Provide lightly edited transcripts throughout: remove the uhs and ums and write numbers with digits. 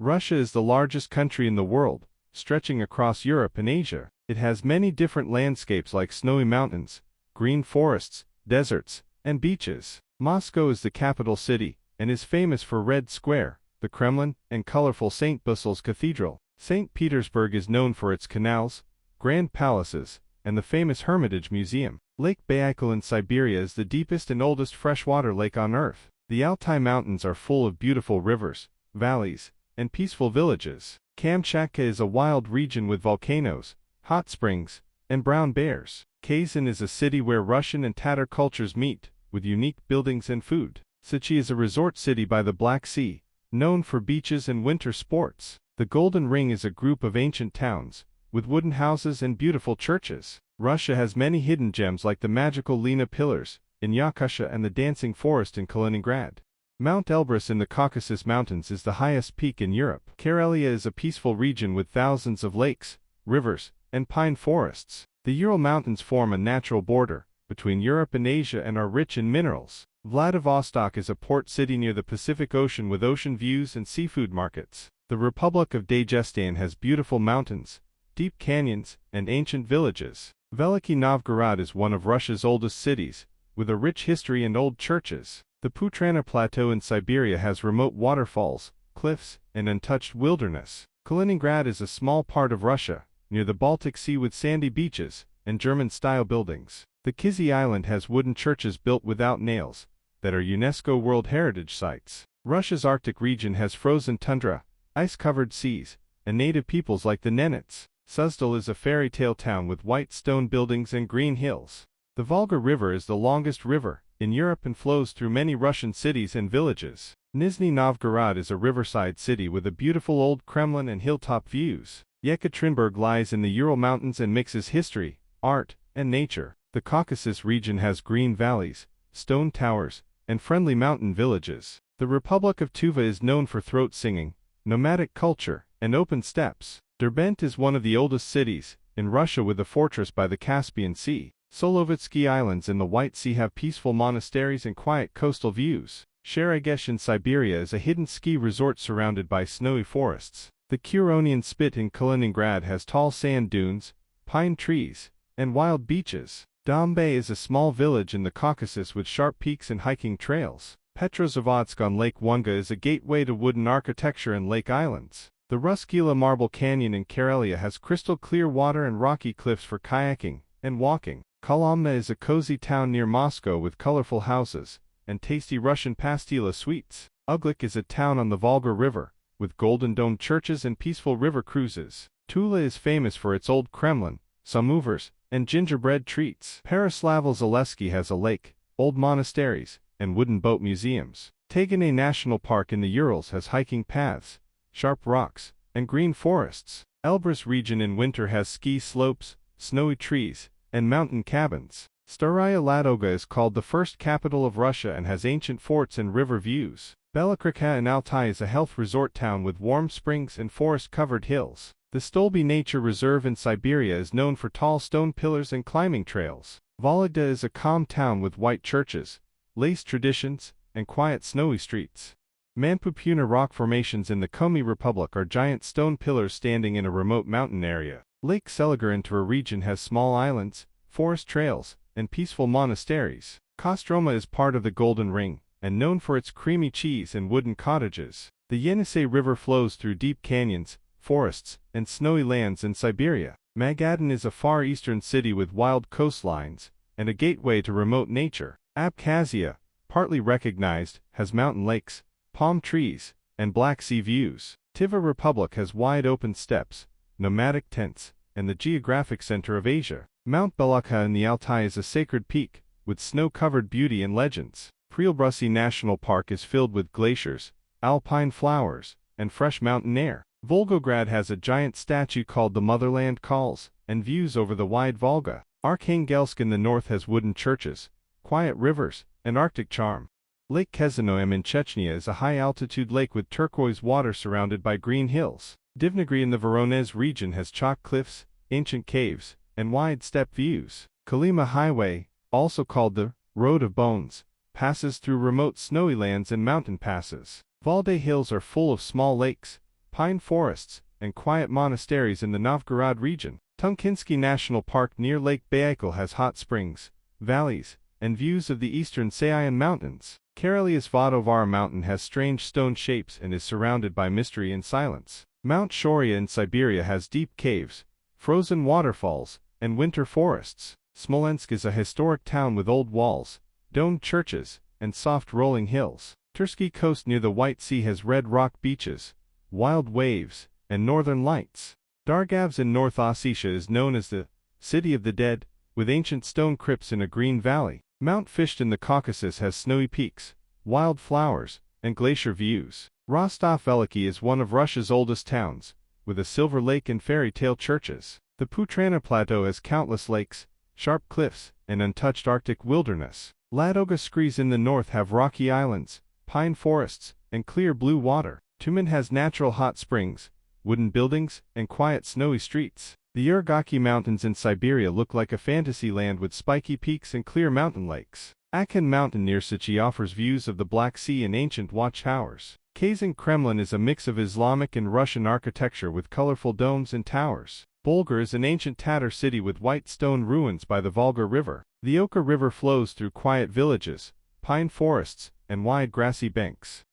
Russia is the largest country in the world, stretching across Europe and Asia. It has many different landscapes like snowy mountains, green forests, deserts, and beaches. Moscow is the capital city, and is famous for Red Square, the Kremlin, and colorful St. Basil's Cathedral. St. Petersburg is known for its canals, grand palaces, and the famous Hermitage Museum. Lake Baikal in Siberia is the deepest and oldest freshwater lake on Earth. The Altai Mountains are full of beautiful rivers, valleys, and peaceful villages. Kamchatka is a wild region with volcanoes, hot springs, and brown bears. Kazan is a city where Russian and Tatar cultures meet, with unique buildings and food. Sochi is a resort city by the Black Sea, known for beaches and winter sports. The Golden Ring is a group of ancient towns, with wooden houses and beautiful churches. Russia has many hidden gems like the magical Lena Pillars in Yakutia and the Dancing Forest in Kaliningrad. Mount Elbrus in the Caucasus Mountains is the highest peak in Europe. Karelia is a peaceful region with thousands of lakes, rivers, and pine forests. The Ural Mountains form a natural border between Europe and Asia and are rich in minerals. Vladivostok is a port city near the Pacific Ocean with ocean views and seafood markets. The Republic of Dagestan has beautiful mountains, deep canyons, and ancient villages. Veliky Novgorod is one of Russia's oldest cities, with a rich history and old churches. The Putrana Plateau in Siberia has remote waterfalls, cliffs, and untouched wilderness. Kaliningrad is a small part of Russia, near the Baltic Sea with sandy beaches and German-style buildings. The Kizhi Island has wooden churches built without nails that are UNESCO World Heritage Sites. Russia's Arctic region has frozen tundra, ice-covered seas, and native peoples like the Nenets. Suzdal is a fairy tale town with white stone buildings and green hills. The Volga River is the longest river in Europe and flows through many Russian cities and villages. Nizhny Novgorod is a riverside city with a beautiful old Kremlin and hilltop views. Yekaterinburg lies in the Ural Mountains and mixes history, art, and nature. The Caucasus region has green valleys, stone towers, and friendly mountain villages. The Republic of Tuva is known for throat singing, nomadic culture, and open steppes. Derbent is one of the oldest cities in Russia with a fortress by the Caspian Sea. Solovetsky Islands in the White Sea have peaceful monasteries and quiet coastal views. Sharagesh in Siberia is a hidden ski resort surrounded by snowy forests. The Curonian Spit in Kaliningrad has tall sand dunes, pine trees, and wild beaches. Dombay is a small village in the Caucasus with sharp peaks and hiking trails. Petrozavodsk on Lake Wonga is a gateway to wooden architecture and lake islands. The Ruskila Marble Canyon in Karelia has crystal clear water and rocky cliffs for kayaking and walking. Kolomna is a cozy town near Moscow with colorful houses and tasty Russian pastila sweets. Uglik is a town on the Volga River, with golden-domed churches and peaceful river cruises. Tula is famous for its old Kremlin, samovers, and gingerbread treats. Pereslavl-Zaleski has a lake, old monasteries, and wooden boat museums. Taganay National Park in the Urals has hiking paths, sharp rocks, and green forests. Elbrus region in winter has ski slopes, snowy trees, and mountain cabins. Staraya Ladoga is called the first capital of Russia and has ancient forts and river views. Belakrikha in Altai is a health resort town with warm springs and forest-covered hills. The Stolby Nature Reserve in Siberia is known for tall stone pillars and climbing trails. Vologda is a calm town with white churches, lace traditions, and quiet snowy streets. Manpupuna rock formations in the Komi Republic are giant stone pillars standing in a remote mountain area. Lake Seliger in Tura region has small islands, forest trails, and peaceful monasteries. Kostroma is part of the Golden Ring, and known for its creamy cheese and wooden cottages. The Yenisei River flows through deep canyons, forests, and snowy lands in Siberia. Magadan is a far eastern city with wild coastlines, and a gateway to remote nature. Abkhazia, partly recognized, has mountain lakes, palm trees, and Black Sea views. Tiva Republic has wide open steppes, nomadic tents, and the geographic center of Asia. Mount Belukha in the Altai is a sacred peak, with snow-covered beauty and legends. Prielbrusy National Park is filled with glaciers, alpine flowers, and fresh mountain air. Volgograd has a giant statue called the Motherland Calls, and views over the wide Volga. Arkhangelsk in the north has wooden churches, quiet rivers, and Arctic charm. Lake Kezanoyam in Chechnya is a high-altitude lake with turquoise water surrounded by green hills. Divnagry in the Voronezh region has chalk cliffs, ancient caves, and wide steppe views. Kolyma Highway, also called the Road of Bones, passes through remote snowy lands and mountain passes. Valdai Hills are full of small lakes, pine forests, and quiet monasteries in the Novgorod region. Tunkinsky National Park near Lake Baikal has hot springs, valleys, and views of the eastern Sayan Mountains. Karelia's Vodovara mountain has strange stone shapes and is surrounded by mystery and silence. Mount Shoria in Siberia has deep caves, frozen waterfalls, and winter forests. Smolensk is a historic town with old walls, domed churches, and soft rolling hills. Tursky Coast near the White Sea has red rock beaches, wild waves, and northern lights. Dargavs in North Ossetia is known as the City of the Dead, with ancient stone crypts in a green valley. Mount Fisht in the Caucasus has snowy peaks, wild flowers, and glacier views. Rostov-Veliki is one of Russia's oldest towns, with a silver lake and fairy tale churches. The Putrana Plateau has countless lakes, sharp cliffs, and untouched Arctic wilderness. Ladoga Screes in the north have rocky islands, pine forests, and clear blue water. Tumen has natural hot springs, wooden buildings, and quiet snowy streets. The Urgaki Mountains in Siberia look like a fantasy land with spiky peaks and clear mountain lakes. Akin Mountain near Sochi offers views of the Black Sea and ancient watchtowers. Kazan Kremlin is a mix of Islamic and Russian architecture with colorful domes and towers. Bulgar is an ancient Tatar city with white stone ruins by the Volga River. The Oka River flows through quiet villages, pine forests, and wide grassy banks.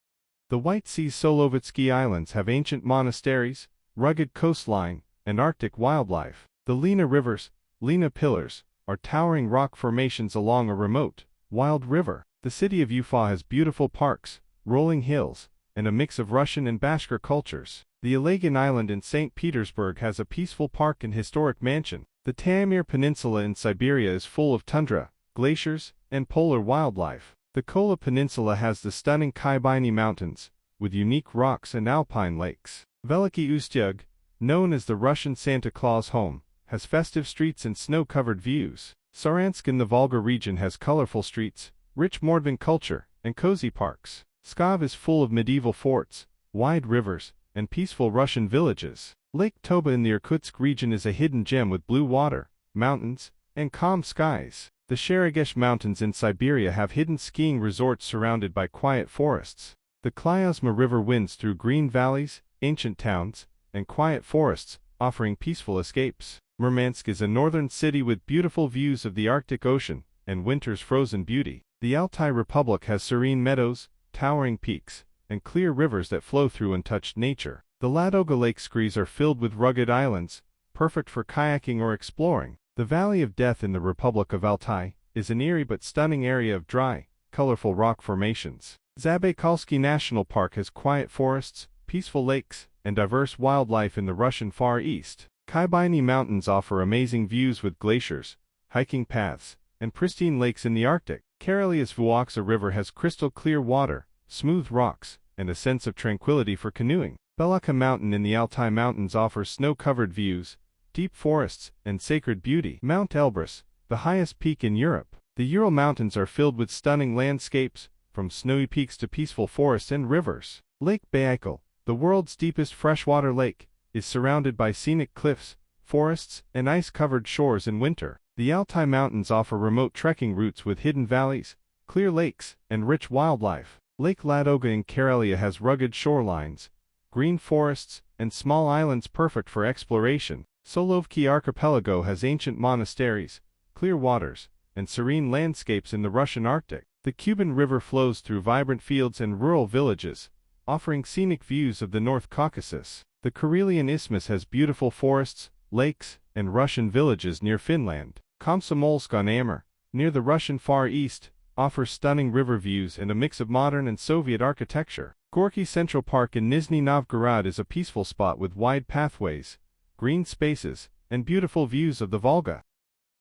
The White Sea's Solovetsky Islands have ancient monasteries, rugged coastline, and Arctic wildlife. The Lena Rivers, Lena Pillars, are towering rock formations along a remote, wild river. The city of Ufa has beautiful parks, rolling hills, and a mix of Russian and Bashkir cultures. The Elagan Island in St. Petersburg has a peaceful park and historic mansion. The Taimyr Peninsula in Siberia is full of tundra, glaciers, and polar wildlife. The Kola Peninsula has the stunning Khybeini Mountains, with unique rocks and alpine lakes. Veliki Ustyug, known as the Russian Santa Claus home, has festive streets and snow-covered views. Saransk in the Volga region has colorful streets, rich Mordvin culture, and cozy parks. Pskov is full of medieval forts, wide rivers, and peaceful Russian villages. Lake Toba in the Irkutsk region is a hidden gem with blue water, mountains, and calm skies. The Sheregesh Mountains in Siberia have hidden skiing resorts surrounded by quiet forests. The Klyazma River winds through green valleys, ancient towns, and quiet forests, offering peaceful escapes. Murmansk is a northern city with beautiful views of the Arctic Ocean and winter's frozen beauty. The Altai Republic has serene meadows, towering peaks, and clear rivers that flow through untouched nature. The Ladoga Lake Screes are filled with rugged islands, perfect for kayaking or exploring. The Valley of Death in the Republic of Altai is an eerie but stunning area of dry, colorful rock formations. Zabaykalsky National Park has quiet forests, peaceful lakes, and diverse wildlife in the Russian Far East. Khybeini Mountains offer amazing views with glaciers, hiking paths, and pristine lakes in the Arctic. Karelia's Vuoksa River has crystal clear water, smooth rocks, and a sense of tranquility for canoeing. Belaka Mountain in the Altai Mountains offers snow-covered views, deep forests, and sacred beauty. Mount Elbrus, the highest peak in Europe. The Ural Mountains are filled with stunning landscapes, from snowy peaks to peaceful forests and rivers. Lake Baikal, the world's deepest freshwater lake, is surrounded by scenic cliffs, forests, and ice-covered shores in winter. The Altai Mountains offer remote trekking routes with hidden valleys, clear lakes, and rich wildlife. Lake Ladoga in Karelia has rugged shorelines, green forests, and small islands perfect for exploration. Solovki Archipelago has ancient monasteries, clear waters, and serene landscapes in the Russian Arctic. The Kuban River flows through vibrant fields and rural villages, offering scenic views of the North Caucasus. The Karelian Isthmus has beautiful forests, lakes, and Russian villages near Finland. Komsomolsk on Amur, near the Russian Far East, offers stunning river views and a mix of modern and Soviet architecture. Gorky Central Park in Nizhny Novgorod is a peaceful spot with wide pathways, green spaces, and beautiful views of the Volga.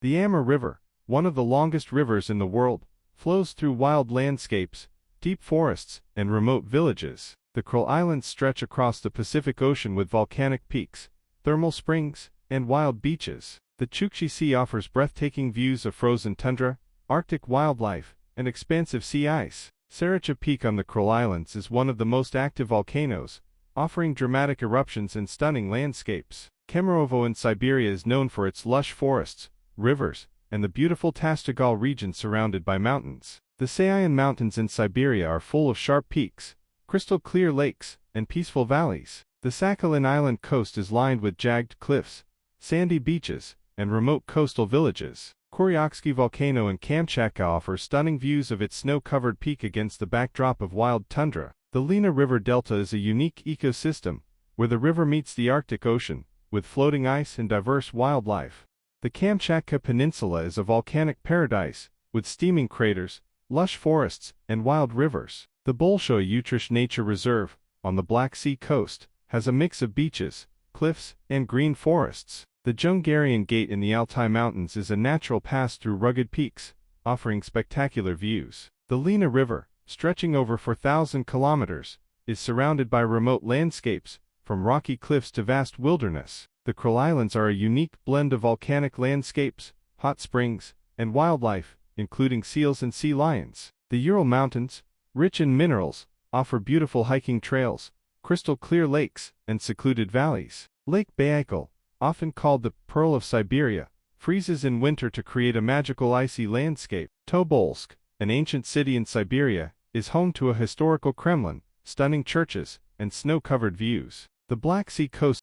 The Amur River, one of the longest rivers in the world, flows through wild landscapes, deep forests, and remote villages. The Kuril Islands stretch across the Pacific Ocean with volcanic peaks, thermal springs, and wild beaches. The Chukchi Sea offers breathtaking views of frozen tundra, Arctic wildlife, and expansive sea ice. Saricha Peak on the Kuril Islands is one of the most active volcanoes, offering dramatic eruptions and stunning landscapes. Kemerovo in Siberia is known for its lush forests, rivers, and the beautiful Tastagal region surrounded by mountains. The Sayan Mountains in Siberia are full of sharp peaks, crystal clear lakes, and peaceful valleys. The Sakhalin Island coast is lined with jagged cliffs, sandy beaches, and remote coastal villages. Koryaksky volcano in Kamchatka offers stunning views of its snow-covered peak against the backdrop of wild tundra. The Lena River Delta is a unique ecosystem, where the river meets the Arctic Ocean, with floating ice and diverse wildlife. The Kamchatka Peninsula is a volcanic paradise, with steaming craters, lush forests, and wild rivers. The Bolshoy Utrecht Nature Reserve, on the Black Sea coast, has a mix of beaches, cliffs, and green forests. The Jungarian Gate in the Altai Mountains is a natural pass through rugged peaks, offering spectacular views. The Lena River, stretching over 4,000 kilometers, is surrounded by remote landscapes, from rocky cliffs to vast wilderness. The Kuril Islands are a unique blend of volcanic landscapes, hot springs, and wildlife, including seals and sea lions. The Ural Mountains, rich in minerals, offer beautiful hiking trails, crystal-clear lakes, and secluded valleys. Lake Baikal, often called the Pearl of Siberia, freezes in winter to create a magical icy landscape. Tobolsk, an ancient city in Siberia, is home to a historical Kremlin, stunning churches, and snow-covered views. The Black Sea coast